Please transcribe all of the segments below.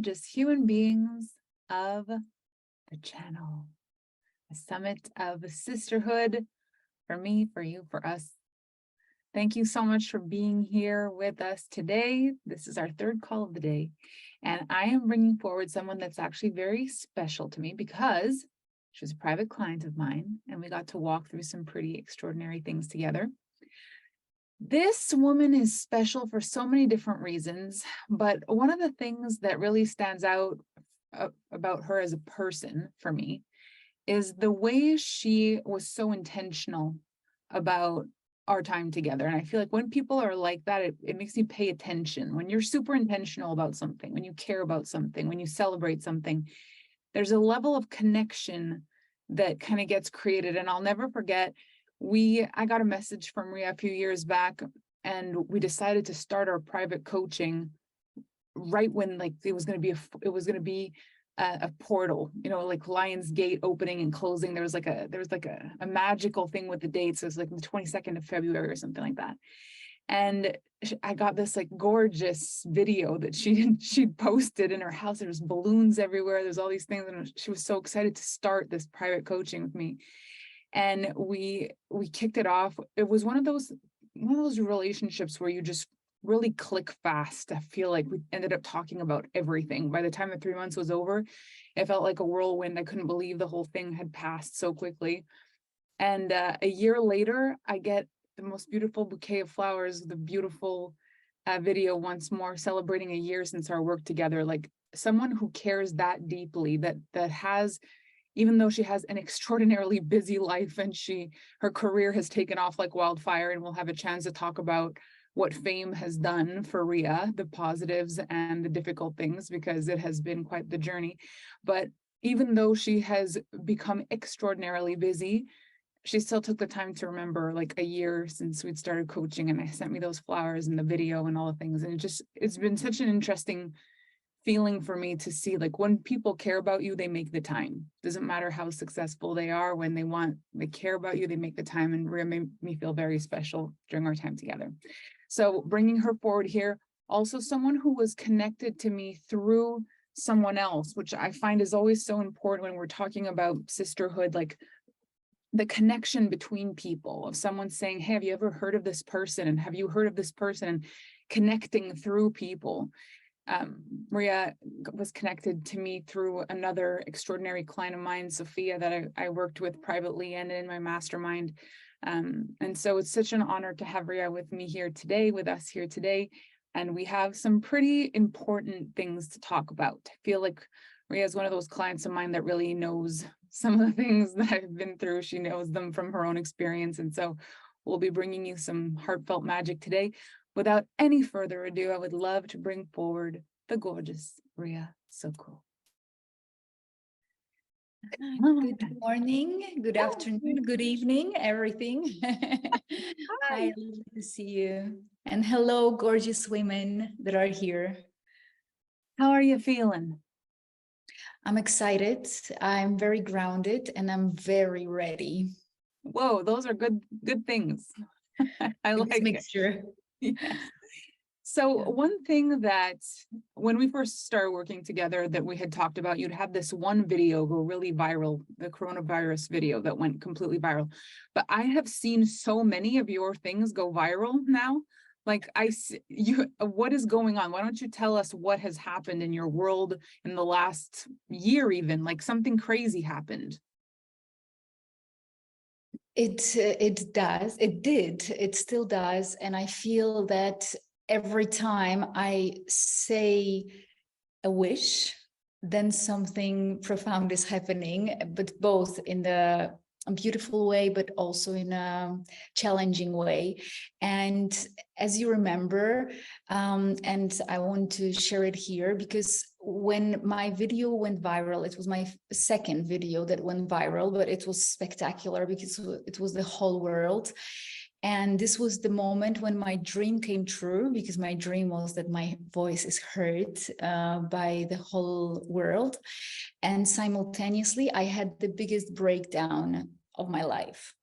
gorgeous human beings of the channel. A summit of sisterhood for me, for you, for us. Thank you so much for being here with us today. This is our third call of the day, and I am bringing forward someone that's actually very special to me because she was a private client of mine, and we got to walk through some pretty extraordinary things together. This woman is special for so many different reasons, but one of the things that really stands out about her as a person for me is the way she was so intentional about our time together. And I feel like when people are like that, it makes you pay attention. When you're super intentional about something, when you care about something, when you celebrate something, there's a level of connection that kind of gets created. And I'll never forget, I got a message from Riya a few years back, and we decided to start our private coaching right when it was going to be a portal, like Lion's Gate opening and closing. There was like a magical thing with the dates. So it was like the 22nd of February or something like that. And I got this gorgeous video that she'd posted in her house. There was balloons everywhere. There's all these things, and she was so excited to start this private coaching with me. And we kicked it off. It was one of those relationships where you just really click fast. I feel like we ended up talking about everything. By the time the 3 months was over, it felt like a whirlwind. I couldn't believe the whole thing had passed so quickly. And a year later, I get the most beautiful bouquet of flowers, the beautiful video once more, celebrating a year since our work together. Like someone who cares that deeply, that has, even though she has an extraordinarily busy life and her career has taken off like wildfire, and we'll have a chance to talk about what fame has done for Riya, the positives and the difficult things, because it has been quite the journey. But even though she has become extraordinarily busy, she still took the time to remember a year since we'd started coaching, and I sent me those flowers and the video and all the things. And it's been such an interesting feeling for me to see, when people care about you, they make the time. Doesn't matter how successful they are, when they care about you, they make the time. And Riya made me feel very special during our time together. So bringing her forward here, also someone who was connected to me through someone else, which I find is always so important when we're talking about sisterhood, the connection between people, of someone saying, hey, have you ever heard of this person? And have you heard of this person? And connecting through people. Riya was connected to me through another extraordinary client of mine, Sophia, that I worked with privately and in my mastermind. And so it's such an honor to have Riya with us here today. And we have some pretty important things to talk about. I feel like Riya is one of those clients of mine that really knows some of the things that I've been through. She knows them from her own experience. And so we'll be bringing you some heartfelt magic today. Without any further ado, I would love to bring forward the gorgeous Riya Sokol. Good morning, good afternoon, good evening, everything. Hi, lovely to see you. And hello, gorgeous women that are here. How are you feeling? I'm excited. I'm very grounded, and I'm very ready. Whoa, those are good things. I like mixture. Yes. So one thing that when we first started working together that we had talked about, you'd have this one video go really viral, the coronavirus video that went completely viral. But I have seen so many of your things go viral now. What is going on? Why don't you tell us what has happened in your world in the last year, even something crazy happened? It did, it still does. And I feel that every time I say a wish, then something profound is happening, but both in a beautiful way, but also in a challenging way. And as you remember, and I want to share it here, because when my video went viral, it was my second video that went viral, but it was spectacular because it was the whole world. And this was the moment when my dream came true, because my dream was that my voice is heard by the whole world. And simultaneously, I had the biggest breakdown of my life.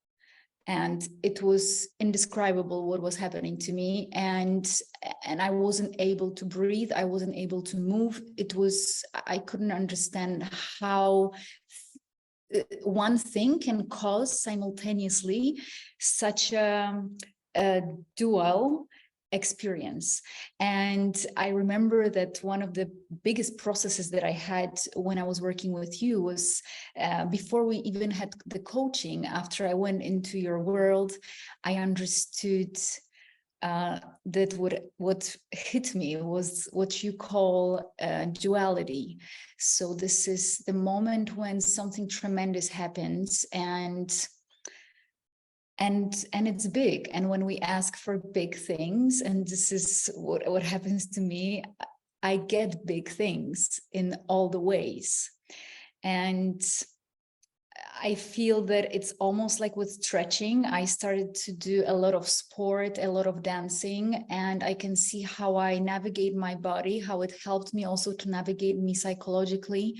And it was indescribable what was happening to me. And I wasn't able to breathe. I wasn't able to move. I couldn't understand how one thing can cause simultaneously such a dual experience. And I remember that one of the biggest processes that I had when I was working with you was before we even had the coaching. After I went into your world, I understood that what hit me was what you call duality. So this is the moment when something tremendous happens, and it's big. And when we ask for big things, and this is what happens to me, I get big things in all the ways. And I feel that it's almost like with stretching. I started to do a lot of sport, a lot of dancing, and I can see how I navigate my body, how it helped me also to navigate me psychologically,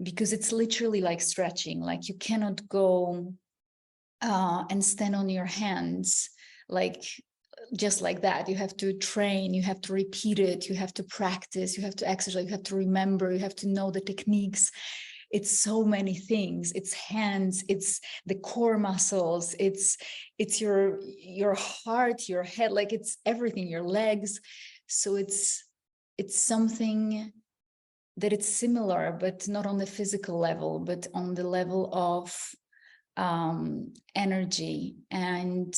because it's literally like stretching. Like you cannot go and stand on your hands like just like that. You have to train, you have to repeat it, you have to practice, you have to exercise, you have to remember, you have to know the techniques. It's so many things. It's hands, it's the core muscles, it's your heart, your head, like it's everything, your legs. So it's something that it's similar, but not on the physical level, but on the level of energy. And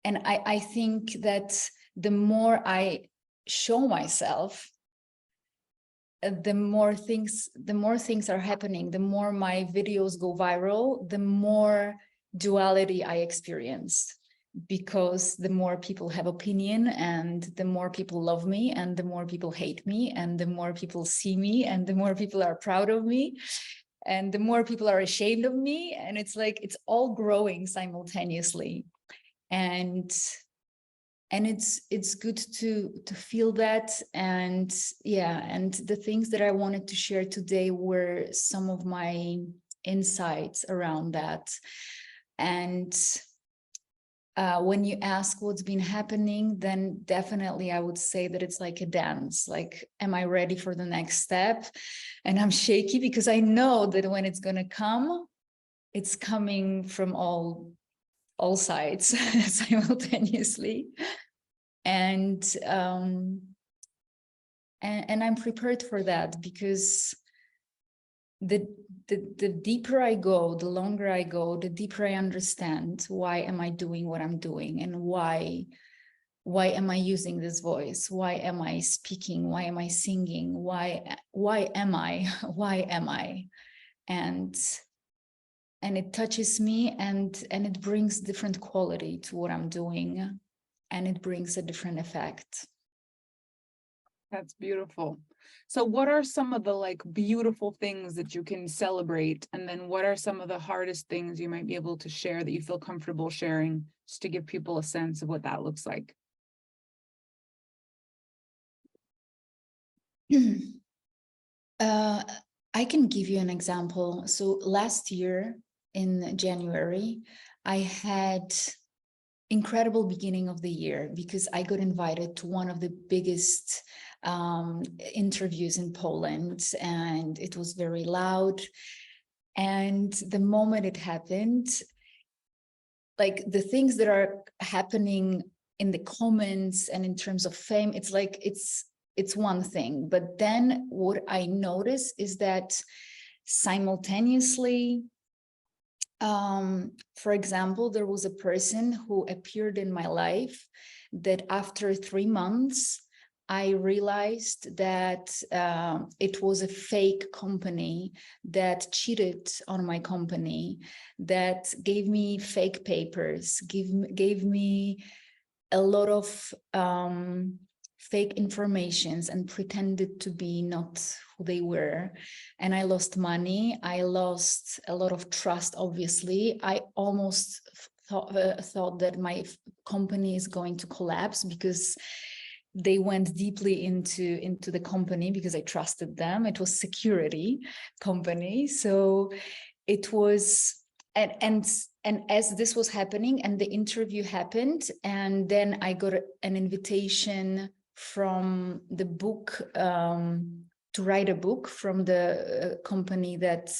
I think that the more I show myself, the more things are happening, the more my videos go viral, the more duality I experience, because the more people have opinion, and the more people love me, and the more people hate me, and the more people see me, and the more people are proud of me, and the more people are ashamed of me. And it's like it's all growing simultaneously. And it's good to feel that. And yeah, and the things that I wanted to share today were some of my insights around that. And when you ask what's been happening, then definitely I would say that it's like a dance. Like, am I ready for the next step? And I'm shaky because I know that when it's going to come, it's coming from all sides simultaneously. And I'm prepared for that, because the deeper I go, the longer I go, the deeper I understand why am I doing what I'm doing, and why am I using this voice? Why am I speaking? Why am I singing? Why am I? Why am I? And it touches me, and it brings different quality to what I'm doing, and it brings a different effect. That's beautiful. So what are some of the like beautiful things that you can celebrate? And then what are some of the hardest things you might be able to share that you feel comfortable sharing, just to give people a sense of what that looks like? I can give you an example. So last year in January, I had incredible beginning of the year, because I got invited to one of the biggest interviews in Poland, and it was very loud. And the moment it happened, like the things that are happening in the comments and in terms of fame, it's like it's one thing. But then what I notice is that simultaneously, for example, there was a person who appeared in my life that after 3 months, I realized that it was a fake company that cheated on my company, that gave me fake papers, gave me a lot of fake informations, and pretended to be not who they were. And I lost money. I lost a lot of trust, obviously. I almost thought that my company is going to collapse, because they went deeply into the company, because I trusted them. It was security company. So it was, and and as this was happening and the interview happened, and then I got an invitation from the book, to write a book from the company that,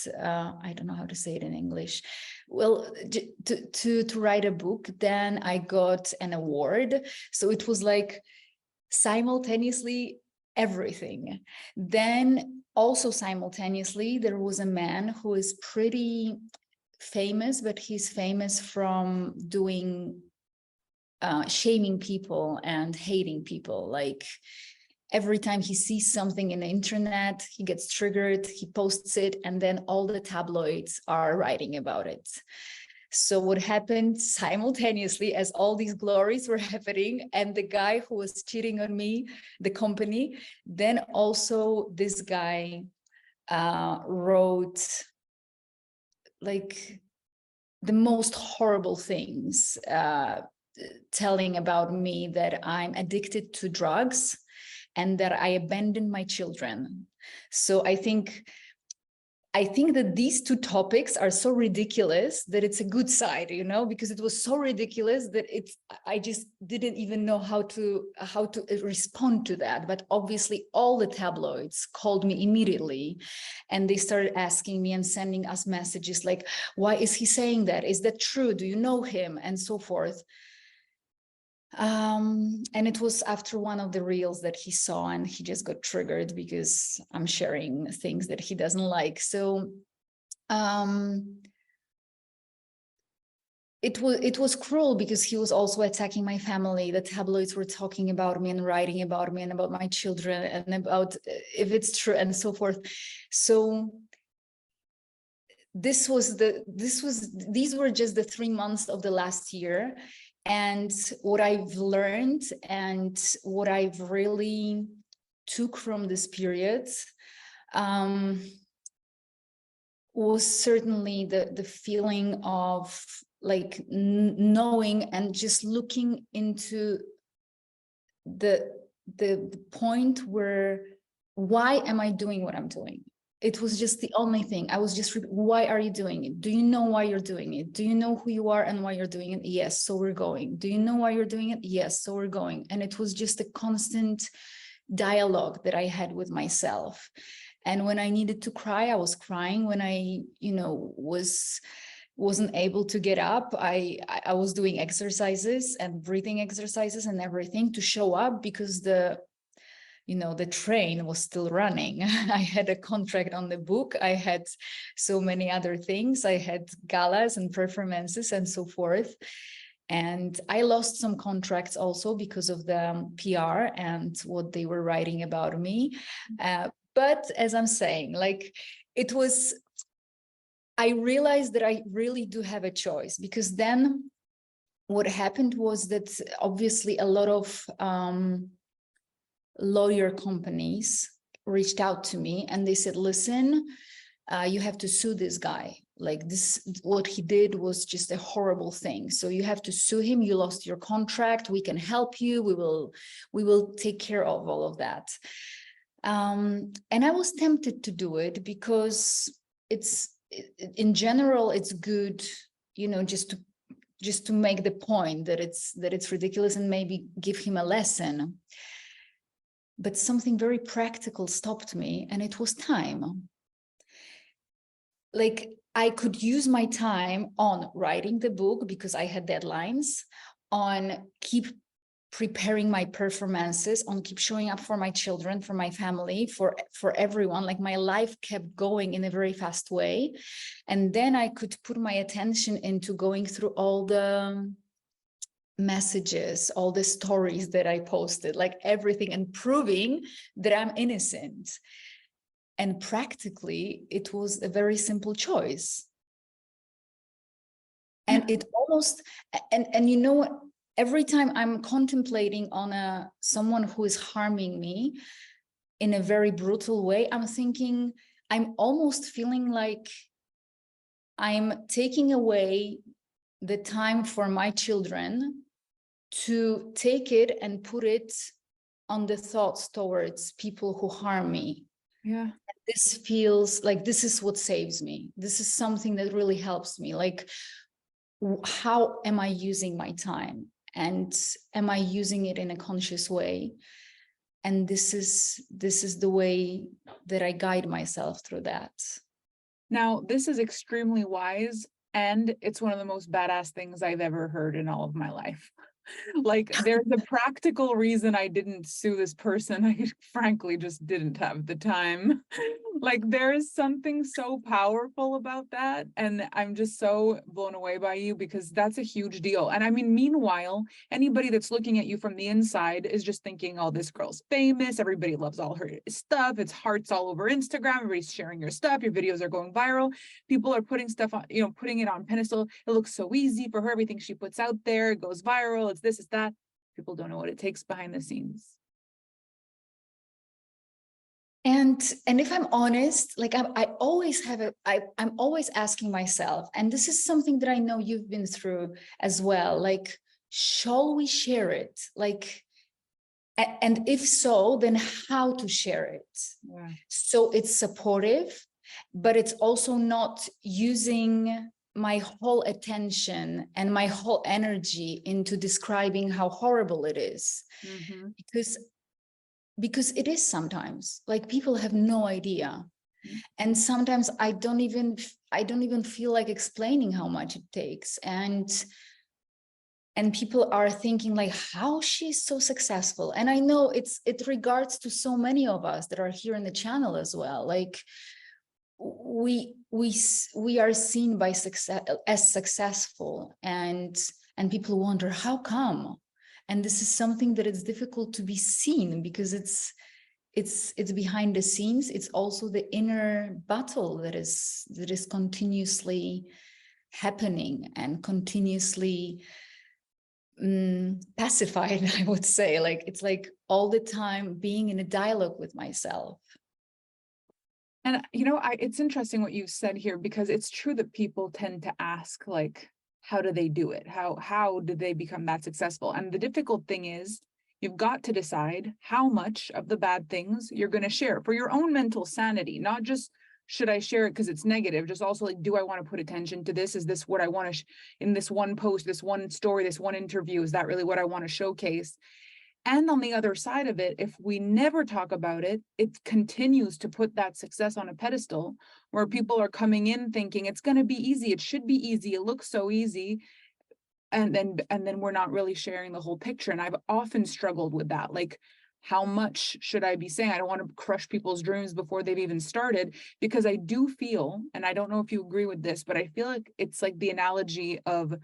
I don't know how to say it in English. Well, to write a book, then I got an award. So it was like simultaneously everything. Then also simultaneously, there was a man who is pretty famous, but he's famous from doing shaming people and hating people. Like every time he sees something in the internet, he gets triggered, he posts it, and then all the tabloids are writing about it. So what happened simultaneously as all these glories were happening, and the guy who was cheating on me, the company, then also this guy wrote like the most horrible things, telling about me that I'm addicted to drugs and that I abandoned my children. So I think that these two topics are so ridiculous that it's a good side, you know, because it was so ridiculous that I just didn't even know how to respond to that. But obviously all the tabloids called me immediately, and they started asking me and sending us messages like, why is he saying that? Is that true? Do you know him? And so forth. And it was after one of the reels that he saw, and he just got triggered because I'm sharing things that he doesn't like. So it was cruel because he was also attacking my family. The tabloids were talking about me and writing about me and about my children and about if it's true and so forth. So these were just the 3 months of the last year. And what I've learned and what I've really took from this period was certainly the feeling of like knowing and just looking into the point where, why am I doing what I'm doing? It was just the only thing. I was just, why are you doing it? Do you know why you're doing it? Do you know who you are and why you're doing it? Yes, so we're going. Do you know why you're doing it? Yes, so we're going. And it was just a constant dialogue that I had with myself. And when I needed to cry, I was crying. When I, wasn't able to get up, I was doing exercises and breathing exercises and everything to show up, because the train was still running. I had a contract on the book. I had so many other things. I had galas and performances and so forth. And I lost some contracts also because of the PR and what they were writing about me. But as I'm saying, like, I realized that I really do have a choice, because then what happened was that obviously a lot of lawyer companies reached out to me and they said, listen, you have to sue this guy. Like, this, what he did was just a horrible thing. So you have to sue him. You lost your contract. We can help you. We will take care of all of that. And I was tempted to do it because in general, it's good, just to make the point that it's ridiculous and maybe give him a lesson. But something very practical stopped me, and it was time. Like, I could use my time on writing the book because I had deadlines, on keep preparing my performances, on keep showing up for my children, for my family, for everyone. Like, my life kept going in a very fast way. And then I could put my attention into going through all the messages, all the stories that I posted, like everything, and proving that I'm innocent. And practically, it was a very simple choice. And it almost, and you know what, every time I'm contemplating on someone who is harming me in a very brutal way, I'm thinking, I'm almost feeling like I'm taking away the time for my children to take it and put it on the thoughts towards people who harm me. Yeah. This feels like this is what saves me. This is something that really helps me. Like, how am I using my time? And am I using it in a conscious way? And this is the way that I guide myself through that. Now, this is extremely wise, and it's one of the most badass things I've ever heard in all of my life. Like, there's a practical reason I didn't sue this person. I frankly just didn't have the time. Like, there is something so powerful about that. And I'm just so blown away by you, because that's a huge deal. And I mean, meanwhile, anybody that's looking at you from the inside is just thinking, oh, this girl's famous. Everybody loves all her stuff. It's hearts all over Instagram. Everybody's sharing your stuff. Your videos are going viral. People are putting stuff on, putting it on pedestal. It looks so easy for her. Everything she puts out there, it goes viral. It's this, it's that. People don't know what it takes behind the scenes. And if I'm honest, like I always have I'm always asking myself, and this is something that I know you've been through as well, like, shall we share it? Like, and if so, then how to share it? Yeah. So it's supportive, but it's also not using my whole attention and my whole energy into describing how horrible it is. Mm-hmm. Because it is sometimes, like, people have no idea. And sometimes I don't even feel like explaining how much it takes. And people are thinking, like, how she's so successful. And I know it regards to so many of us that are here in the channel as well. Like, we are seen by success as successful, and people wonder how come. And this is something that it's difficult to be seen, because it's behind the scenes. It's also the inner battle that is continuously happening and continuously pacified, I would say. Like, it's like all the time being in a dialogue with myself. And it's interesting what you said here, because it's true that people tend to ask, like, how do they do it? How did they become that successful? And the difficult thing is, you've got to decide how much of the bad things you're going to share for your own mental sanity, not just should I share it because it's negative, just also, like, do I want to put attention to this? Is this what I want to in this one post, this one story, this one interview? Is that really what I want to showcase? And on the other side of it, if we never talk about it, it continues to put that success on a pedestal, where people are coming in thinking it's going to be easy. It should be easy. It looks so easy. And then we're not really sharing the whole picture. And I've often struggled with that. Like, how much should I be saying? I don't want to crush people's dreams before they've even started, because I do feel, and I don't know if you agree with this, but I feel like it's like the analogy of,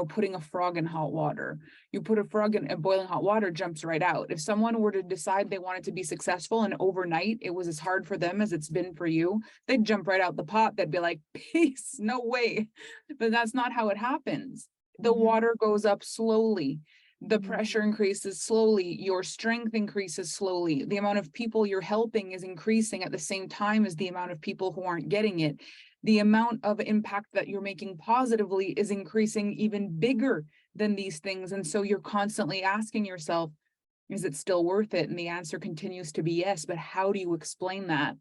putting a frog in hot water. You put a frog in boiling hot water, jumps right out. If someone were to decide they wanted to be successful and overnight it was as hard for them as it's been for you, they'd jump right out the pot. They'd be like, peace, no way. But that's not how it happens. The water goes up slowly. The pressure increases slowly. Your strength increases slowly. The amount of people you're helping is increasing at the same time as the amount of people who aren't getting it. The amount of impact that you're making positively is increasing even bigger than these things. And so you're constantly asking yourself, is it still worth it? And the answer continues to be yes. But how do you explain that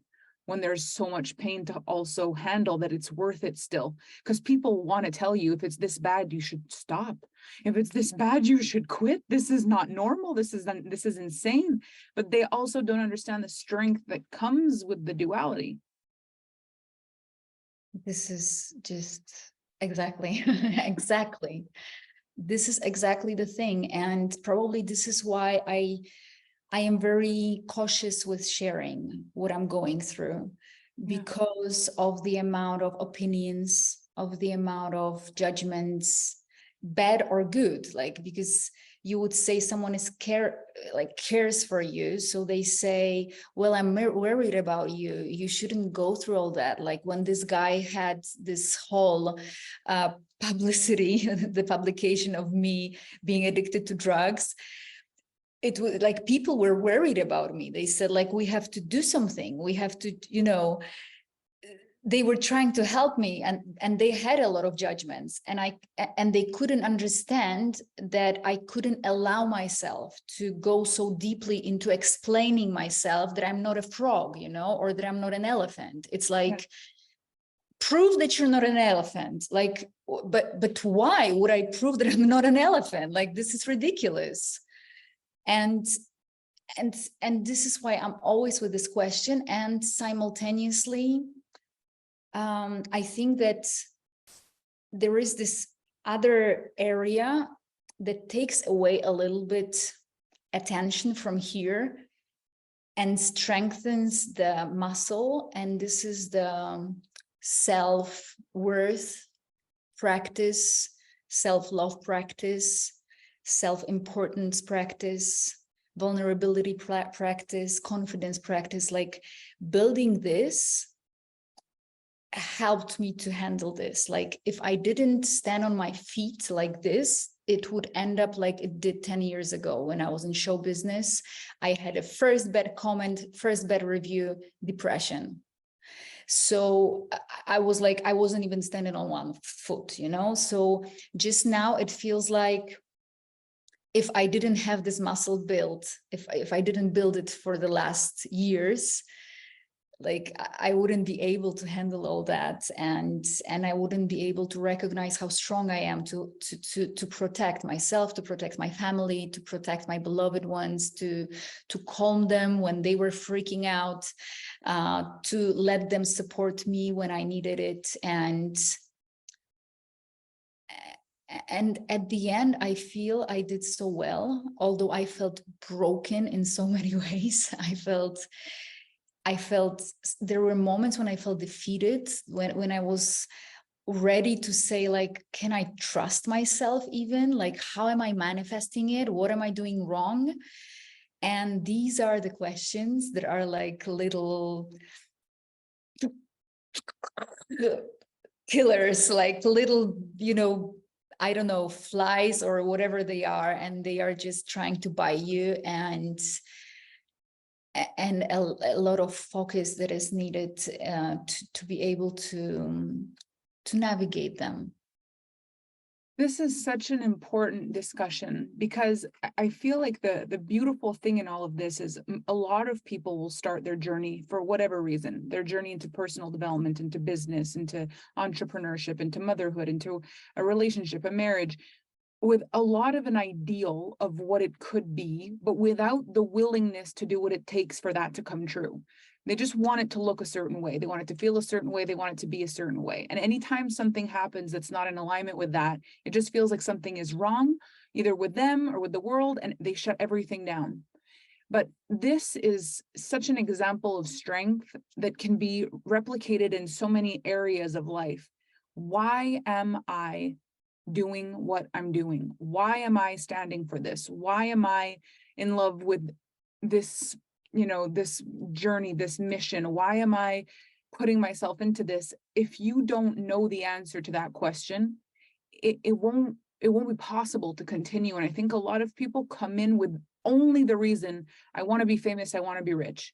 when there's so much pain to also handle, that it's worth it still? Because people want to tell you, if it's this bad, you should stop. If it's this bad, you should quit. This is not normal. This is insane. But they also don't understand the strength that comes with the duality. This is just exactly, exactly. This is exactly the thing. And probably this is why I am very cautious with sharing what I'm going through, because of the amount of opinions, of the amount of judgments, bad or good. Like, because you would say someone is cares for you, so they say, well, I'm worried about you, you shouldn't go through all that. Like, when this guy had this whole publicity, the publication of me being addicted to drugs, it was like people were worried about me. They said, like, we have to do something, we have to, they were trying to help me, and they had a lot of judgments, and they couldn't understand that I couldn't allow myself to go so deeply into explaining myself that I'm not a frog, or that I'm not an elephant. It's like, prove that you're not an elephant. Like, but why would I prove that I'm not an elephant? Like, this is ridiculous. And this is why I'm always with this question. And simultaneously, I think that there is this other area that takes away a little bit attention from here and strengthens the muscle. And this is the self-worth practice, self-love practice, self-importance practice, vulnerability practice, confidence practice. Like, building this helped me to handle this. Like, if I didn't stand on my feet like this, it would end up like it did 10 years ago when I was in show business. I had a first bad comment, first bad review, depression. So I was like, I wasn't even standing on one foot, you know? So just now it feels like if I didn't have this muscle built, if I didn't build it for the last years, like, I wouldn't be able to handle all that, and I wouldn't be able to recognize how strong I am to protect myself, to protect my family, to protect my beloved ones, to calm them when they were freaking out, to let them support me when I needed it. And at the end, I feel I did so well, although I felt broken in so many ways. I felt there were moments when I felt defeated, when I was ready to say, like, can I trust myself even? Like, how am I manifesting it? What am I doing wrong? And these are the questions that are like little killers, like little, you know, I don't know, flies or whatever they are, and they are just trying to bite you. And a lot of focus that is needed to be able to navigate them. This is such an important discussion because I feel like the beautiful thing in all of this is a lot of people will start their journey for whatever reason, their journey into personal development, into business, into entrepreneurship, into motherhood, into a relationship, a marriage, with a lot of an ideal of what it could be, but without the willingness to do what it takes for that to come true. They just want it to look a certain way. They want it to feel a certain way. They want it to be a certain way. And anytime something happens that's not in alignment with that, it just feels like something is wrong, either with them or with the world, and they shut everything down. But this is such an example of strength that can be replicated in so many areas of life. Why am I doing what I'm doing? Why am I standing for this? Why am I in love with this, this journey, this mission? Why am I putting myself into this? If you don't know the answer to that question, it won't be possible to continue. And I think a lot of people come in with only the reason, I want to be famous, I want to be rich.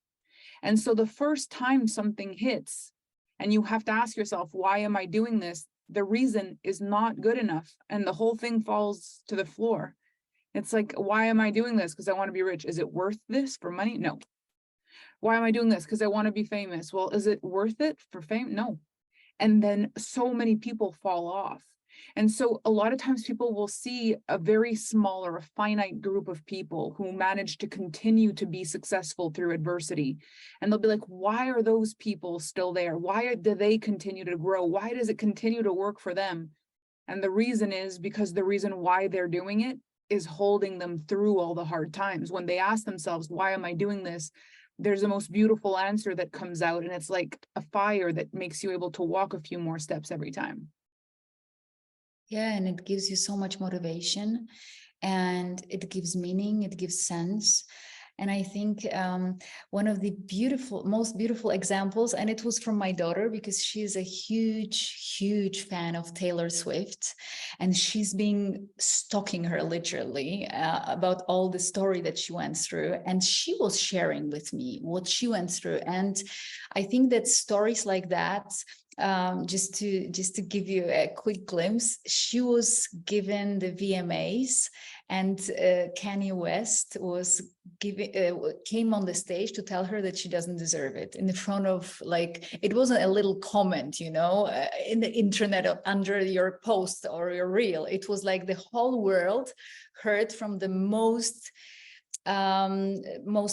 And so the first time something hits and you have to ask yourself, why am I doing this? The reason is not good enough and the whole thing falls to the floor. It's like, why am I doing this? Because I want to be rich. Is it worth this for money? No. Why am I doing this? Because I want to be famous. Well, is it worth it for fame? No. And then so many people fall off. And so a lot of times people will see a very small or a finite group of people who manage to continue to be successful through adversity. And they'll be like, why are those people still there? Why do they continue to grow? Why does it continue to work for them? And the reason is because the reason why they're doing it is holding them through all the hard times. When they ask themselves, why am I doing this? There's the most beautiful answer that comes out. And it's like a fire that makes you able to walk a few more steps every time. Yeah, and it gives you so much motivation, and it gives meaning, it gives sense. And I think one of the most beautiful examples, and it was from my daughter, because she's a huge fan of Taylor Swift, and she's been stalking her literally about all the story that she went through. And she was sharing with me what she went through. And I think that stories like that just to give you a quick glimpse, she was given the VMAs, and Kanye West was came on the stage to tell her that she doesn't deserve it in front of, like, it wasn't a little comment, you know, in the internet under your post or your reel. It was like the whole world heard from the most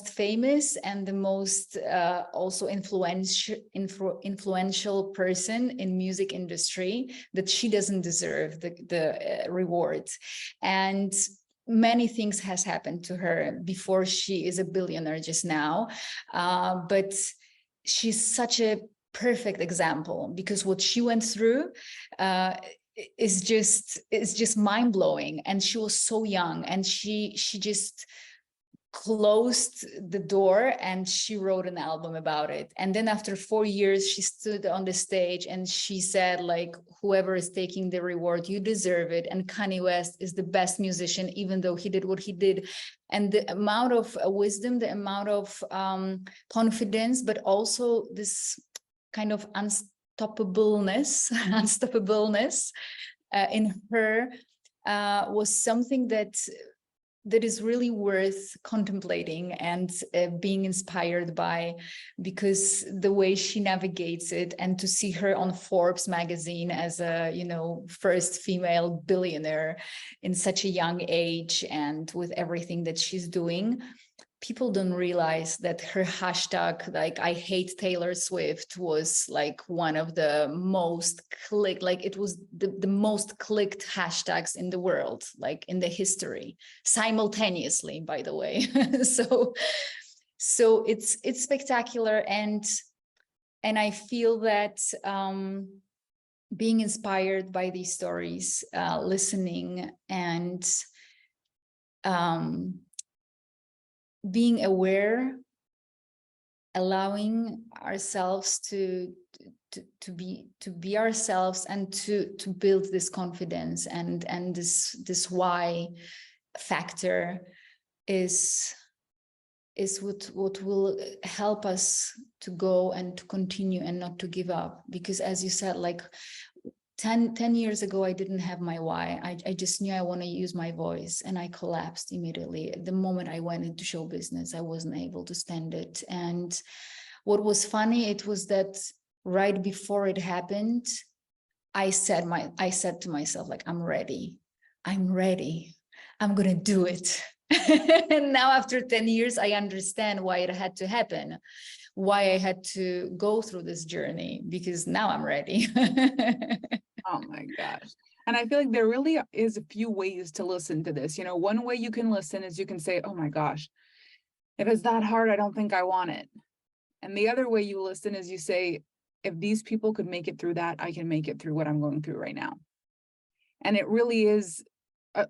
famous and the most also influential person in music industry, that she doesn't deserve the rewards. And many things has happened to her before she is a billionaire just now, but she's such a perfect example, because what she went through is just mind-blowing. And she was so young, and she just closed the door and she wrote an album about it. And then after 4 years, she stood on the stage and she said, like, whoever is taking the reward, you deserve it. And Kanye West is the best musician, even though he did what he did. And the amount of wisdom, the amount of confidence, but also this kind of unstoppableness in her was something that is really worth contemplating and being inspired by, because the way she navigates it, and to see her on Forbes magazine as a, you know, first female billionaire in such a young age, and with everything that she's doing, people don't realize that her hashtag, like, I hate Taylor Swift, was like one of the most clicked, like it was the most clicked hashtags in the world, like in the history, simultaneously, by the way. So it's spectacular. And I feel that being inspired by these stories, listening, and being aware, allowing ourselves to be ourselves, and to build this confidence and this why factor is what will help us to go and to continue and not to give up. Because as you said, like 10 years ago, I didn't have my why. I just knew I want to use my voice, and I collapsed immediately. The moment I went into show business, I wasn't able to stand it. And what was funny, it was that right before it happened, I said to myself, like, I'm ready. I'm going to do it. And now after 10 years, I understand why it had to happen, why I had to go through this journey, because now I'm ready. Oh my gosh. And I feel like there really is a few ways to listen to this. You know, one way you can listen is you can say, oh my gosh, if it's that hard, I don't think I want it. And the other way you listen is you say, if these people could make it through that, I can make it through what I'm going through right now. And it really is,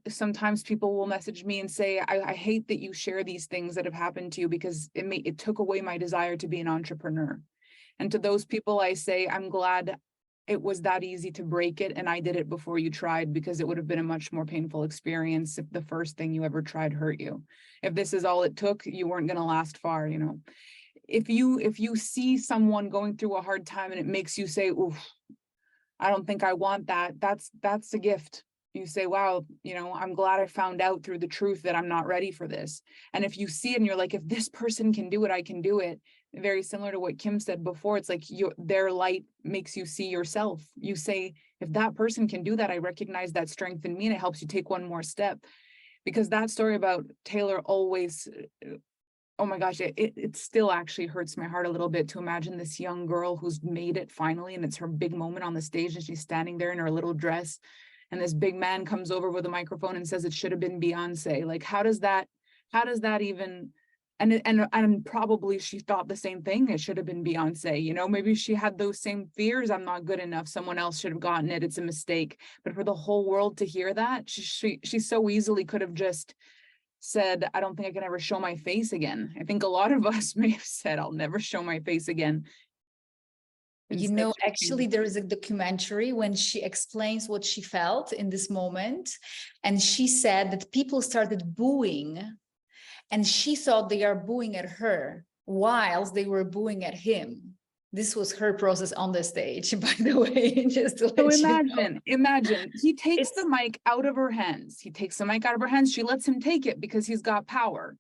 sometimes people will message me and say, I hate that you share these things that have happened to you, because it took away my desire to be an entrepreneur. And to those people, I say, I'm glad it was that easy to break it, and I did it before you tried, because it would have been a much more painful experience if the first thing you ever tried hurt you. If this is all it took, you weren't going to last far, you know. If you see someone going through a hard time and it makes you say, oof, I don't think I want that, that's a gift. You say, wow, you know, I'm glad I found out through the truth that I'm not ready for this. And if you see it and you're like, if this person can do it, I can do it. Very similar to what Kim said before, it's like their light makes you see yourself. You say, if that person can do that, I recognize that strength in me, and it helps you take one more step. Because that story about Taylor always, oh my gosh, it still actually hurts my heart a little bit to imagine this young girl who's made it finally, and it's her big moment on the stage, and she's standing there in her little dress, and this big man comes over with a microphone and says it should have been Beyonce. Like, how does that even, and probably she thought the same thing, it should have been Beyonce, you know, maybe she had those same fears, I'm not good enough, someone else should have gotten it, it's a mistake. But for the whole world to hear that, she so easily could have just said, I don't think I can ever show my face again. I think a lot of us may have said, I'll never show my face again. You know, actually, there is a documentary when she explains what she felt in this moment. And she said that people started booing, and she thought they are booing at her whilst they were booing at him. This was her process on the stage, by the way, just to So let you know. imagine, he takes the It's mic out of her hands. He takes the mic out of her hands. She lets him take it because he's got power,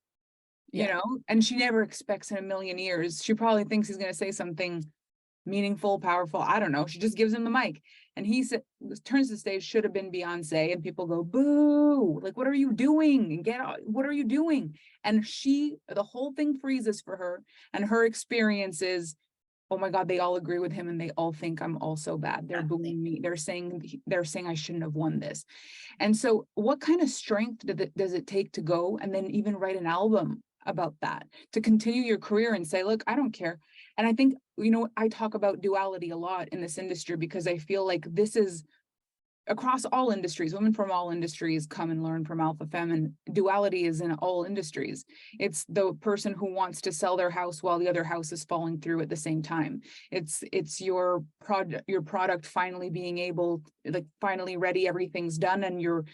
you yeah. know, and she never expects in a million years. She probably thinks he's going to say something meaningful, powerful. I don't know. She just gives him the mic. And he turns the stage, should have been Beyonce. And people go, boo, like, what are you doing? And get out, what are you doing? And the whole thing freezes for her. And her experience is, oh my God, they all agree with him and they all think I'm also bad. They're booing me. They're saying I shouldn't have won this. And so what kind of strength does it take to go and then even write an album about that, to continue your career and say, look, I don't care. And I think, you know, I talk about duality a lot in this industry because I feel like this is across all industries. Women from all industries come and learn from Alpha Femme, and duality is in all industries. It's the person who wants to sell their house while the other house is falling through at the same time. It's your product finally being able, like, finally ready, everything's done, and your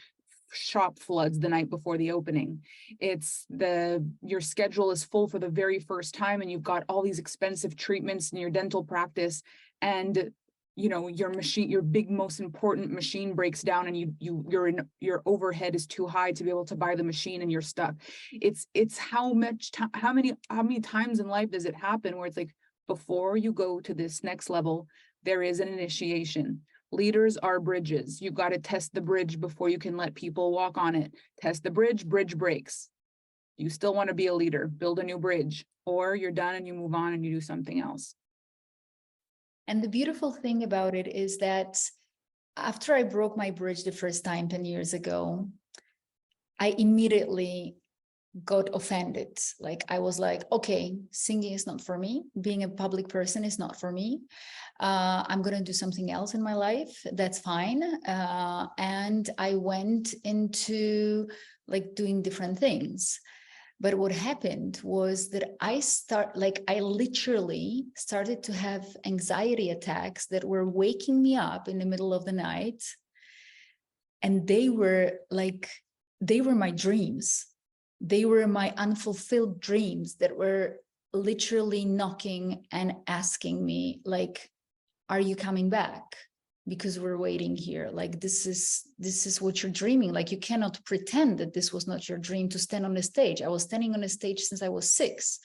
shop floods the night before the opening. It's your schedule is full for the very first time and you've got all these expensive treatments in your dental practice, and you know, your machine, your big, most important machine breaks down and your overhead is too high to be able to buy the machine and you're stuck. It's how many times in life does it happen where it's like, before you go to this next level, there is an initiation. Leaders are bridges. You've got to test the bridge before you can let people walk on it. Test the bridge breaks. You still want to be a leader, build a new bridge, or you're done and you move on and you do something else. And the beautiful thing about it is that after I broke my bridge the first time 10 years ago, I immediately got offended. Like, I was like, okay, singing is not for me. Being a public person is not for me. I'm going to do something else in my life. That's fine. And I went into like doing different things. But what happened was that I literally started to have anxiety attacks that were waking me up in the middle of the night. And they were my dreams. They were my unfulfilled dreams that were literally knocking and asking me, like, are you coming back? Because we're waiting here. Like, this is what you're dreaming. Like, you cannot pretend that this was not your dream to stand on the stage. I was standing on the stage since I was 6.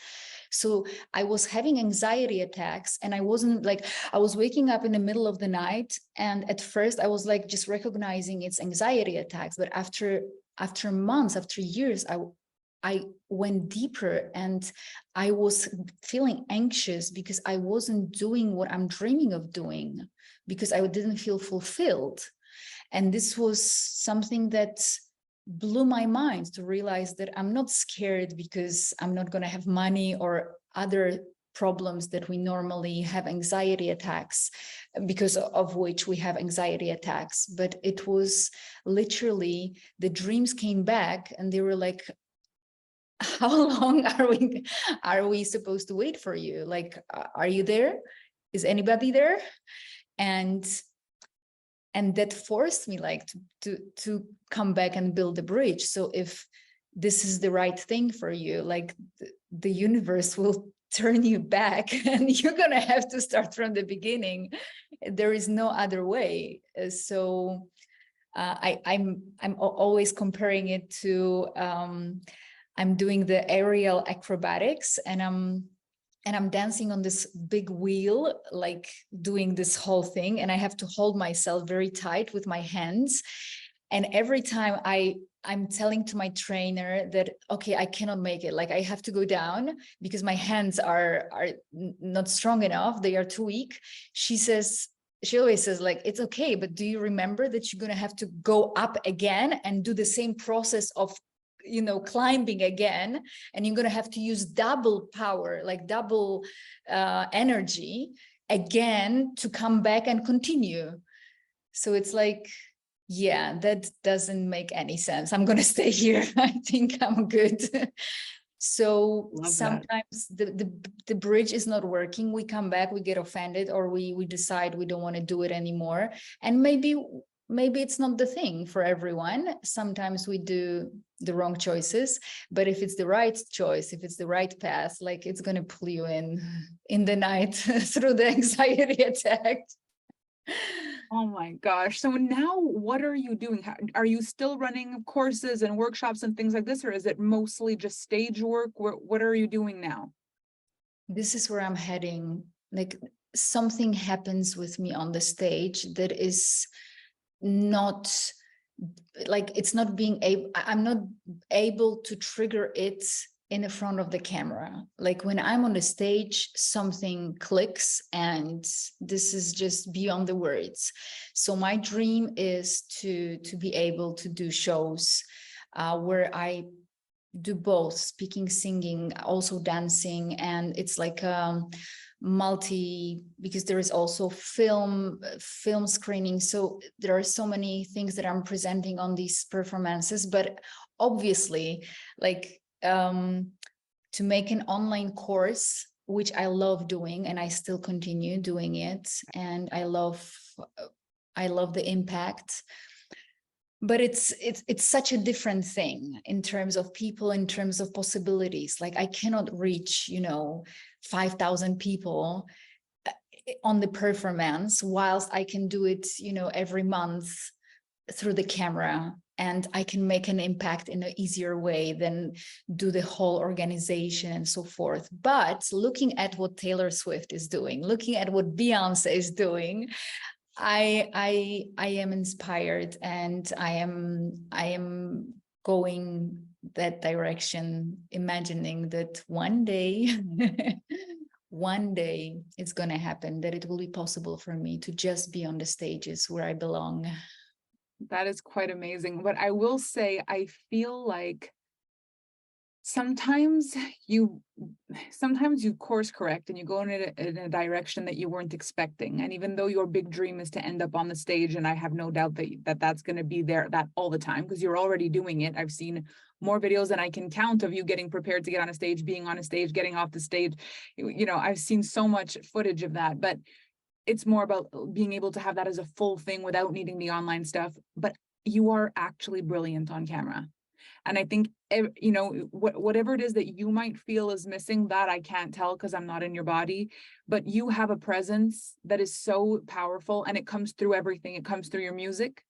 So I was having anxiety attacks, and I was waking up in the middle of the night. And at first I was like just recognizing it's anxiety attacks. But after months, after years, I went deeper, and I was feeling anxious because I wasn't doing what I'm dreaming of doing, because I didn't feel fulfilled. And this was something that blew my mind, to realize that I'm not scared because I'm not going to have money or other problems that we normally have anxiety attacks, because of which we have anxiety attacks. But it was literally the dreams came back, and they were like, how long are we supposed to wait for you? Like, are you there? Is anybody there? And that forced me like to come back and build a bridge. So if this is the right thing for you, like the universe will turn you back, and you're gonna have to start from the beginning. There is no other way. So I'm always comparing it to I'm doing the aerial acrobatics, and I'm dancing on this big wheel, like doing this whole thing. And I have to hold myself very tight with my hands. And every time I'm telling to my trainer that, okay, I cannot make it. Like, I have to go down because my hands are not strong enough. They are too weak. She always says, like, it's okay, but do you remember that you're going to have to go up again and do the same process of, you know, climbing again, and you're going to have to use double power, like double energy again to come back and continue. So it's like, yeah, that doesn't make any sense. I'm going to stay here. I think I'm good. So sometimes the bridge is not working. We come back, we get offended, or we decide we don't want to do it anymore. And maybe maybe it's not the thing for everyone. Sometimes we do the wrong choices, but if it's the right choice, if it's the right path, like it's going to pull you in the night through the anxiety attack. Oh my gosh. So now what are you doing? Are you still running courses and workshops and things like this, or is it mostly just stage work? What are you doing now? This is where I'm heading. Like something happens with me on the stage that is not like, it's not being able, I'm not able to trigger it in the front of the camera. Like when I'm on the stage, something clicks, and this is just beyond the words. So my dream is to be able to do shows where I do both speaking, singing, also dancing, and it's like multi, because there is also film screening, so there are so many things that I'm presenting on these performances. But obviously, like to make an online course, which I love doing and I still continue doing it, and I love the impact, but it's such a different thing in terms of people, in terms of possibilities. Like I cannot reach 5,000 people on the performance, whilst I can do it every month through the camera, and I can make an impact in an easier way than do the whole organization and so forth. But looking at what Taylor Swift is doing, looking at what Beyonce is doing, I am inspired, and I am going that direction, imagining that one day one day it's going to happen, that it will be possible for me to just be on the stages where I belong. That is quite amazing. But I will say, I feel like sometimes you course correct and you go in a direction that you weren't expecting. And even though your big dream is to end up on the stage, and I have no doubt that's going to be there that all the time, because you're already doing it. I've seen more videos than I can count of you getting prepared to get on a stage, being on a stage, getting off the stage. I've seen so much footage of that, but it's more about being able to have that as a full thing without needing the online stuff. But you are actually brilliant on camera. And I think, whatever it is that you might feel is missing, that I can't tell because I'm not in your body, but you have a presence that is so powerful, and it comes through everything. It comes through your music.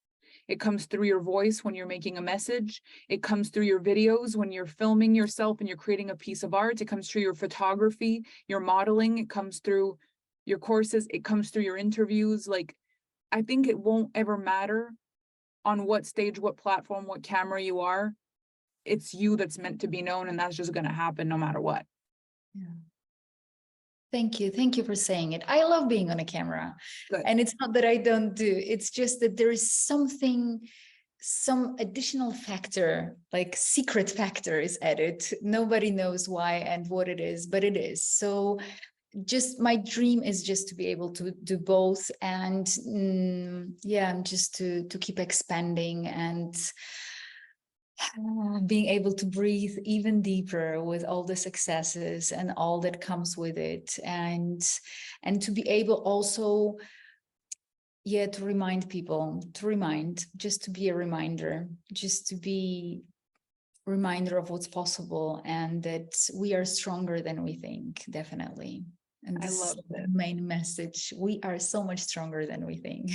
It comes through your voice when you're making a message. It comes through your videos when you're filming yourself and you're creating a piece of art. It comes through your photography, your modeling. It comes through your courses. It comes through your interviews. Like, I think it won't ever matter on what stage, what platform, what camera you are. It's you that's meant to be known, and that's just going to happen no matter what. Yeah. Thank you for saying it. I love being on a camera. Good. And it's not that I don't do, it's just that there is something, some additional factor, like secret factor is added. Nobody knows why and what it is, but it is. So just my dream is just to be able to do both, and just to keep expanding and being able to breathe even deeper with all the successes and all that comes with it, and to be able also to remind people, just to be a reminder, just to be reminder of what's possible, and that we are stronger than we think, definitely. And this I love is the it. main message. We are so much stronger than we think.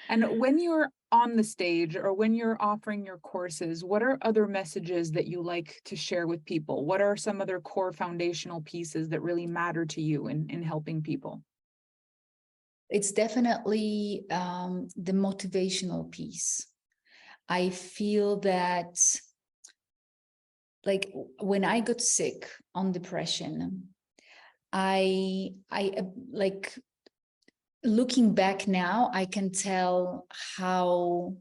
And when you're on the stage or when you're offering your courses, what are other messages that you like to share with people? What are some other core foundational pieces that really matter to you in helping people? It's definitely the motivational piece. I feel that, like, when I got sick on depression, I like, looking back now, I can tell how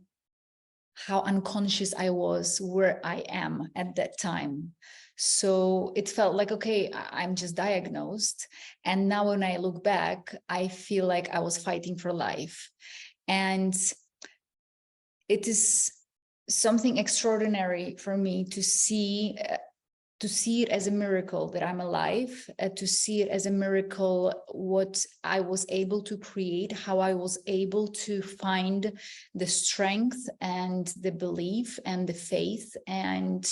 unconscious I was where I am at that time. So it felt like, okay, I'm just diagnosed. And now when I look back, I feel like I was fighting for life. And it is something extraordinary for me to see to see it as a miracle that I'm alive, to see it as a miracle what I was able to create, how I was able to find the strength and the belief and the faith and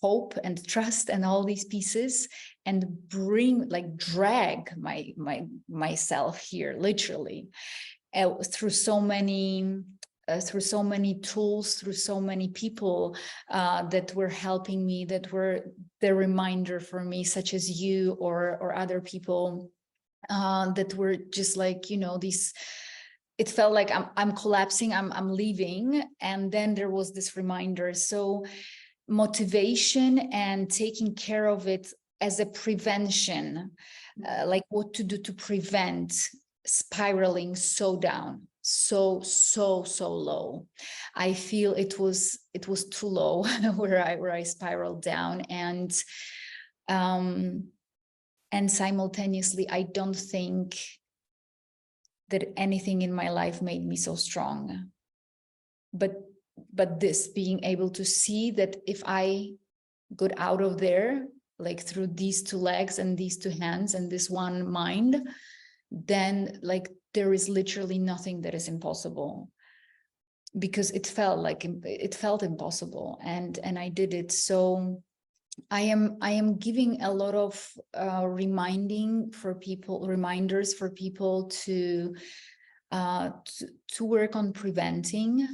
hope and trust and all these pieces, and drag myself here literally through so many tools, through so many people that were helping me, that were the reminder for me, such as you or other people that were just like, these. It felt like I'm collapsing, I'm leaving, and then there was this reminder. So motivation and taking care of it as a prevention, like what to do to prevent spiraling so down, so low. I feel it was too low where I spiraled down, and simultaneously I don't think that anything in my life made me so strong, but this being able to see that if I got out of there, like through these two legs and these two hands and this one mind, then like there is literally nothing that is impossible, because it felt impossible, and I did it. So I am giving a lot of reminders for people to work on preventing,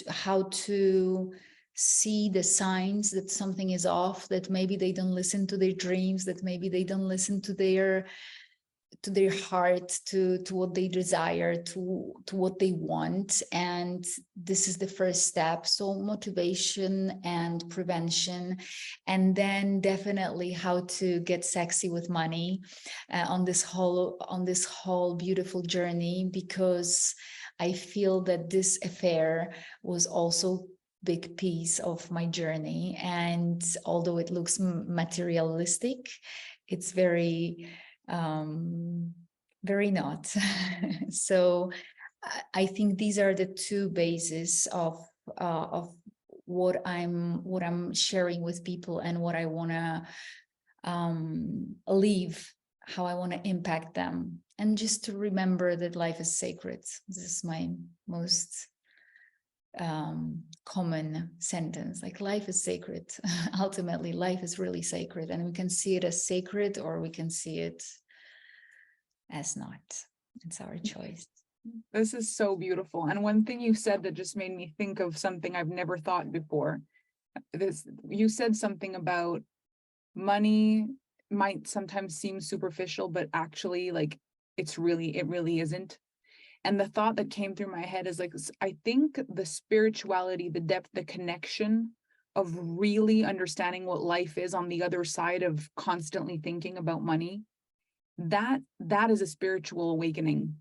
how to see the signs that something is off, that maybe they don't listen to their dreams, that maybe they don't listen to their heart, to what they desire, to what they want. And this is the first step. So motivation and prevention, and then definitely how to get sexy with money on this whole beautiful journey, because I feel that this affair was also big piece of my journey. And although it looks materialistic, it's very not. So I think these are the two bases of what I'm sharing with people, and what I want to leave, how I want to impact them. And just to remember that life is sacred. This is my most common sentence, like life is sacred. Ultimately, life is really sacred, and we can see it as sacred, or we can see it as not. It's our choice. This is so beautiful. And one thing you said that just made me think of something I've never thought before. You said something about money might sometimes seem superficial, but actually like it really isn't. And the thought that came through my head is like, I think the spirituality, the depth, the connection of really understanding what life is on the other side of constantly thinking about money, that is a spiritual awakening.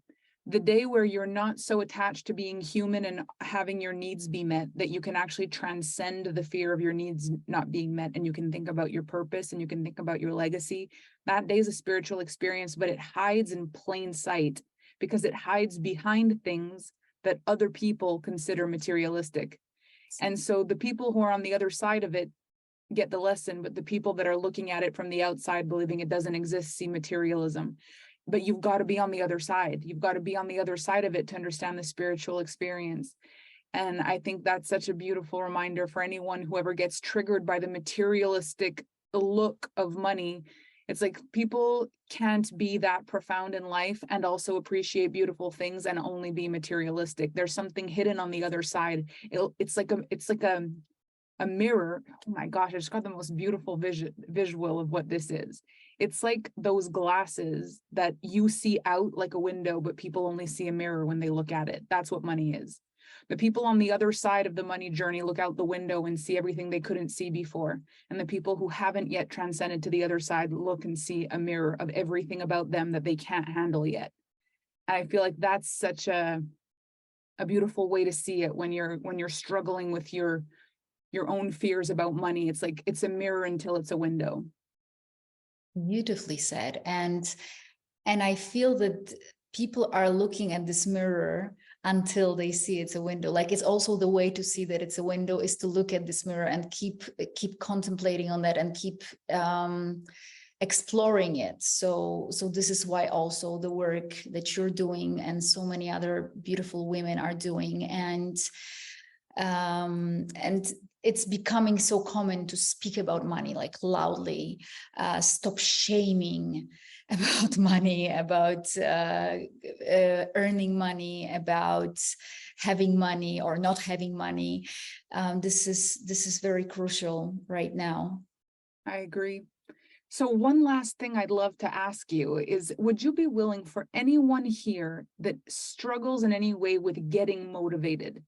The day where you're not so attached to being human and having your needs be met, that you can actually transcend the fear of your needs not being met, and you can think about your purpose and you can think about your legacy. That day is a spiritual experience, but it hides in plain sight, because it hides behind things that other people consider materialistic. And so the people who are on the other side of it get the lesson, but the people that are looking at it from the outside, believing it doesn't exist, see materialism. But you've got to be on the other side. You've got to be on the other side of it to understand the spiritual experience. And I think that's such a beautiful reminder for anyone who ever gets triggered by the materialistic look of money. It's like people can't be that profound in life and also appreciate beautiful things and only be materialistic. There's something hidden on the other side. It's like a mirror. Oh my gosh, I just got the most beautiful visual of what this is. It's like those glasses that you see out like a window, but people only see a mirror when they look at it. That's what money is. The people on the other side of the money journey look out the window and see everything they couldn't see before. And the people who haven't yet transcended to the other side look and see a mirror of everything about them that they can't handle yet. And I feel like that's such a beautiful way to see it when you're struggling with your own fears about money. It's like it's a mirror until it's a window. Beautifully said. And I feel that people are looking at this mirror until they see it's a window. Like, it's also the way to see that it's a window is to look at this mirror and keep contemplating on that and keep exploring it. So this is why also the work that you're doing and so many other beautiful women are doing, and it's becoming so common to speak about money, like loudly, stop shaming about money, about earning money, about having money or not having money. This is very crucial right now. I agree. So one last thing I'd love to ask you is, would you be willing for anyone here that struggles in any way with getting motivated?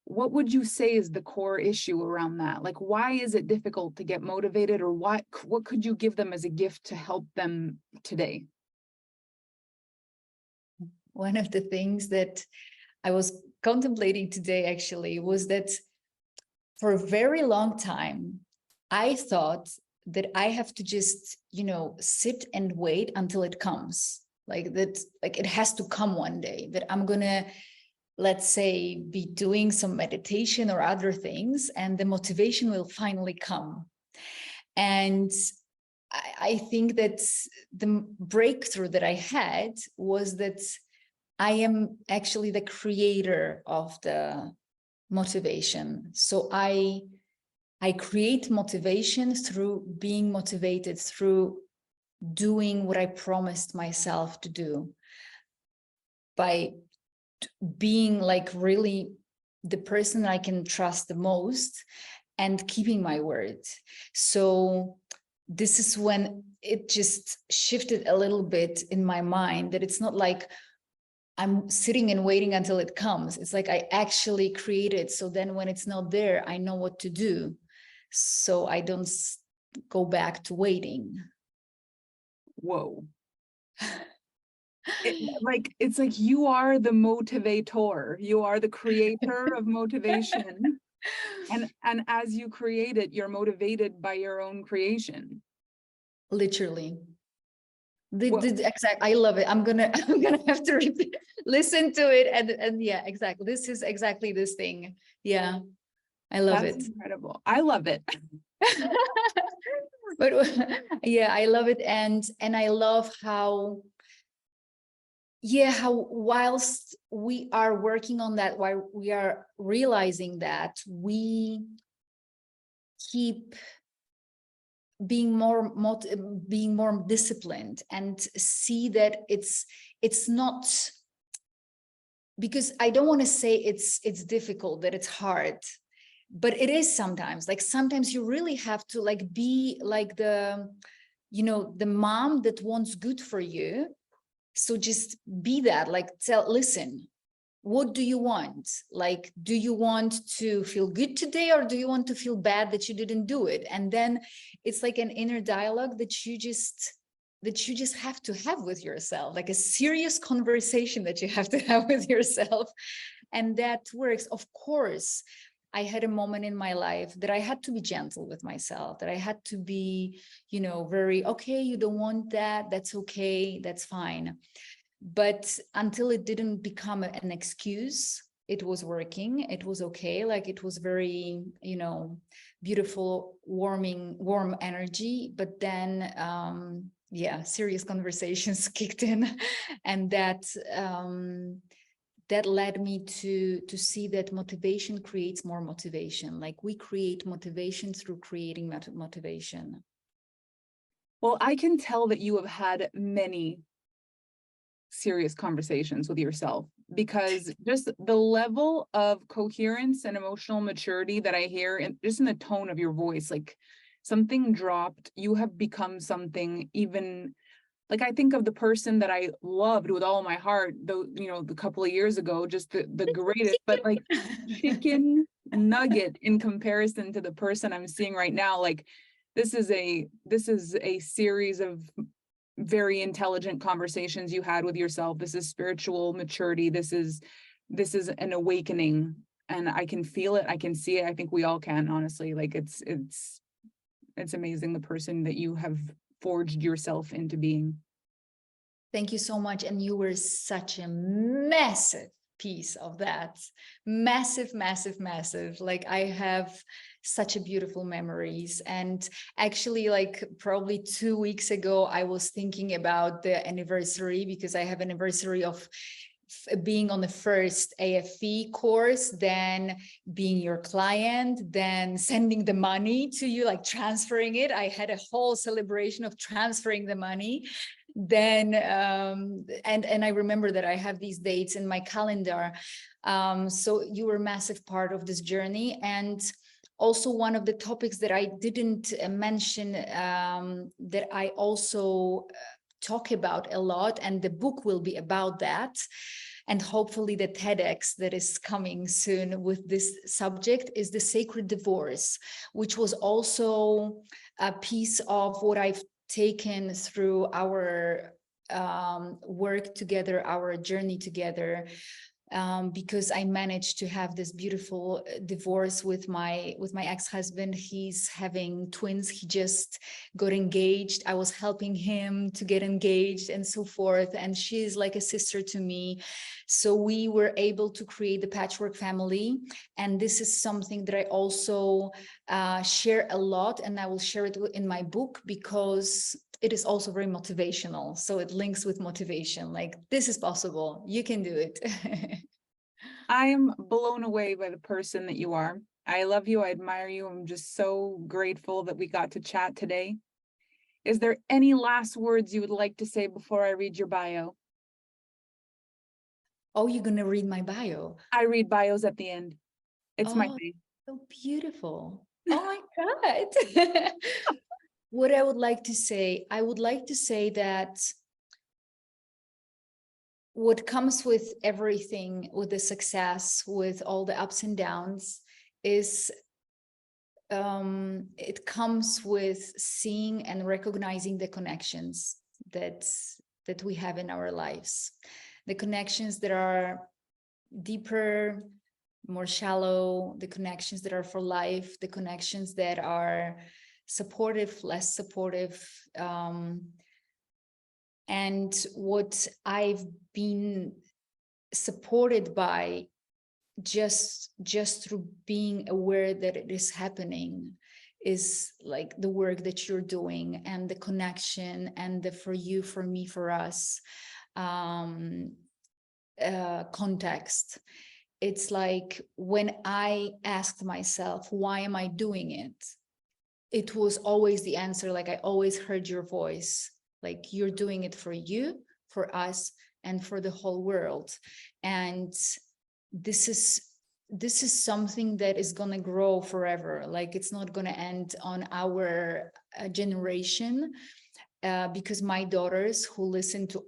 What would you say is the core issue around that? Like, why is it difficult to get motivated, or what could you give them as a gift to help them today? One of the things that I was contemplating today actually was that for a very long time, I thought that I have to just, sit and wait until it comes. Like that, like it has to come one day, that I'm gonna, let's say, be doing some meditation or other things, and the motivation will finally come. And I think that the breakthrough that I had was that I am actually the creator of the motivation. So I create motivation through being motivated, through doing what I promised myself to do, by being like really the person I can trust the most and keeping my word. So this is when it just shifted a little bit in my mind, that it's not like I'm sitting and waiting until it comes. It's like I actually create it. So then when it's not there, I know what to do. So I don't go back to waiting. Whoa. It's like you are the motivator. You are the creator of motivation. And as you create it, you're motivated by your own creation. Literally. Whoa. Exact. I love it. I'm gonna have to listen to it, and yeah, exactly. This is exactly this thing. Yeah, I love That's it. incredible. I love it. But yeah, I love it, and I love how, yeah, how whilst we are working on that, while we are realizing that, we keep being more disciplined, and see that it's not, because I don't want to say it's difficult, that it's hard, but it is sometimes. Like sometimes you really have to like be like the mom that wants good for you. So just be that, like listen, what do you want? Like, do you want to feel good today, or do you want to feel bad that you didn't do it? And then it's like an inner dialogue that you just have to have with yourself, like a serious conversation that you have to have with yourself. And that works. Of course, I had a moment in my life that I had to be gentle with myself, that I had to be, very, okay, you don't want that. That's okay. That's fine. But until it didn't become an excuse, it was working. It was okay. Like it was very, beautiful, warm energy. But then, serious conversations kicked in, and that led me to see that motivation creates more motivation. Like we create motivation through creating motivation. Well, I can tell that you have had many serious conversations with yourself, because just the level of coherence and emotional maturity that I hear, and just in the tone of your voice, like something dropped. You have become something even, like I think of the person that I loved with all my heart, though, the couple of years ago, just the greatest, but like chicken nugget in comparison to the person I'm seeing right now. Like this is a series of very intelligent conversations you had with yourself. This is spiritual maturity. This is an awakening, and I can feel it. I can see it. I think we all can, honestly. Like it's amazing, the person that you have forged yourself into being. Thank you so much. And you were such a massive piece of that. Massive, massive, massive. Like I have such a beautiful memories. And actually, like probably 2 weeks ago, I was thinking about the anniversary, because I have anniversary of being on the first AFE course, then being your client, then sending the money to you, like transferring it. I had a whole celebration of transferring the money. Then and I remember that I have these dates in my calendar. So you were a massive part of this journey. And also one of the topics that I didn't mention, that I also talk about a lot, and the book will be about that, and hopefully the TEDx that is coming soon with this subject, is the sacred divorce, which was also a piece of what I've taken through our work together, our journey together. Because I managed to have this beautiful divorce with my ex-husband. He's having twins. He just got engaged. I was helping him to get engaged and so forth. And she's like a sister to me. So we were able to create the patchwork family. And this is something that I also share a lot, and I will share it in my book, because it is also very motivational. So it links with motivation, like this is possible, you can do it. I am blown away by the person that you are. I love you. I admire you. I'm just so grateful that we got to chat today. Is there any last words you would like to say before I read your bio? Oh, you're going to read my bio? I read bios at the end. It's my Oh, thing. so beautiful. Oh my God. What I would like to say, I would like to say that what comes with everything, with the success, with all the ups and downs, is it comes with seeing and recognizing the connections that we have in our lives, the connections that are deeper, more shallow, the connections that are for life, the connections that are supportive, less supportive. And what I've been supported by, just through being aware that it is happening, is like the work that you're doing, and the connection, and the for you, for me, for us context. It's like when I asked myself, why am I doing it? It was always the answer, like I always heard your voice, like you're doing it for you, for us, and for the whole world. And this is something that is going to grow forever. Like it's not going to end on our generation, because my daughters, who listen to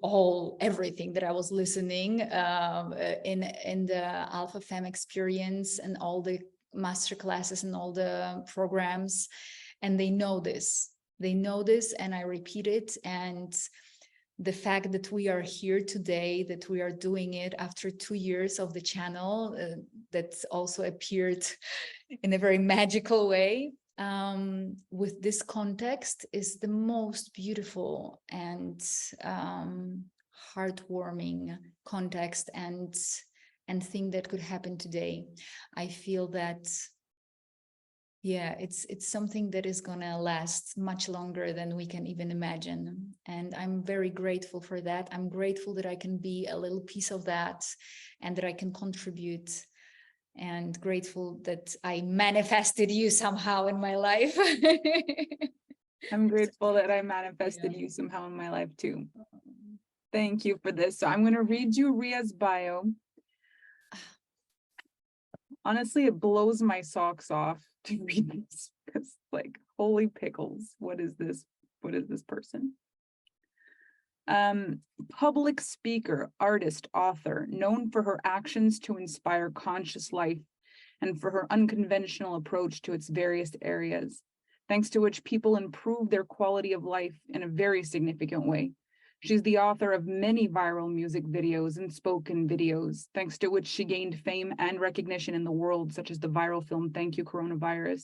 everything that I was listening in the Alpha Femme experience and all the master classes and all the programs, and they know this, and I repeat it. And the fact that we are here today, that we are doing it after 2 years of the channel, that also appeared in a very magical way, with this context, is the most beautiful and heartwarming context and thing that could happen today. I feel that, yeah, it's something that is gonna last much longer than we can even imagine. And I'm very grateful for that. I'm grateful that I can be a little piece of that, and that I can contribute, and grateful that I manifested you somehow in my life. I'm grateful that I manifested you somehow in my life too. Thank you for this. So I'm going to read you Ria's bio. Honestly, it blows my socks off to read this, because like, holy pickles, what is this? What is this person? Public speaker, artist, author, known for her actions to inspire conscious life and for her unconventional approach to its various areas, thanks to which people improve their quality of life in a very significant way. She's the author of many viral music videos and spoken videos, thanks to which she gained fame and recognition in the world, such as the viral film Thank You, Coronavirus.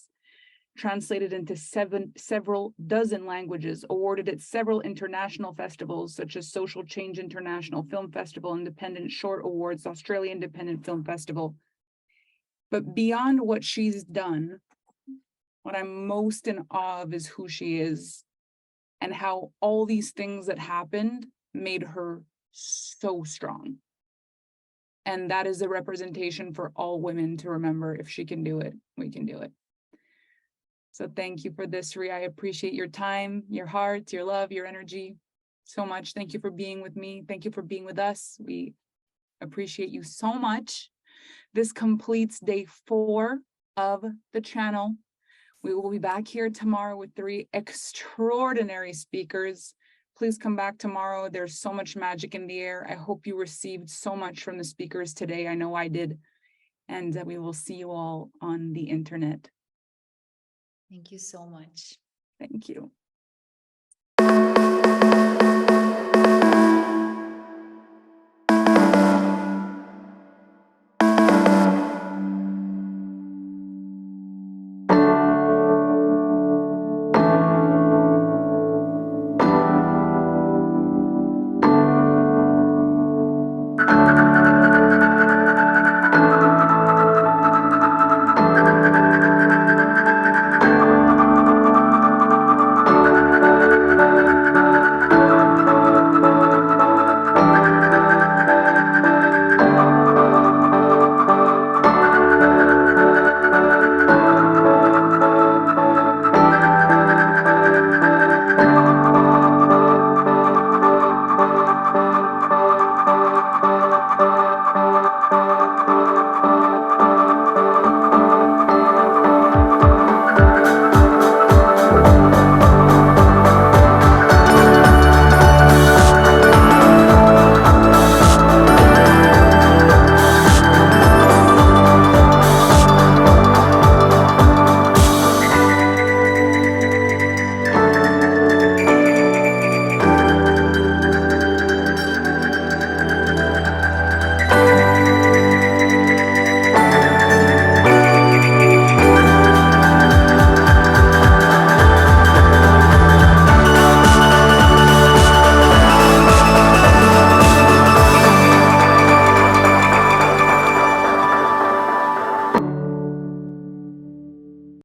translated into several dozen languages, awarded at several international festivals such as Social Change International Film Festival, Independent Short Awards, Australian Independent Film Festival. But beyond what she's done, what I'm most in awe of is who she is and how all these things that happened made her so strong. And that is a representation for all women to remember. If she can do it, we can do it. So thank you for this, Riya. I appreciate your time, your heart, your love, your energy so much. Thank you for being with me. Thank you for being with us. We appreciate you so much. This completes day 4 of the channel. We will be back here tomorrow with 3 extraordinary speakers. Please come back tomorrow. There's so much magic in the air. I hope you received so much from the speakers today. I know I did. And we will see you all on the internet. Thank you so much. Thank you.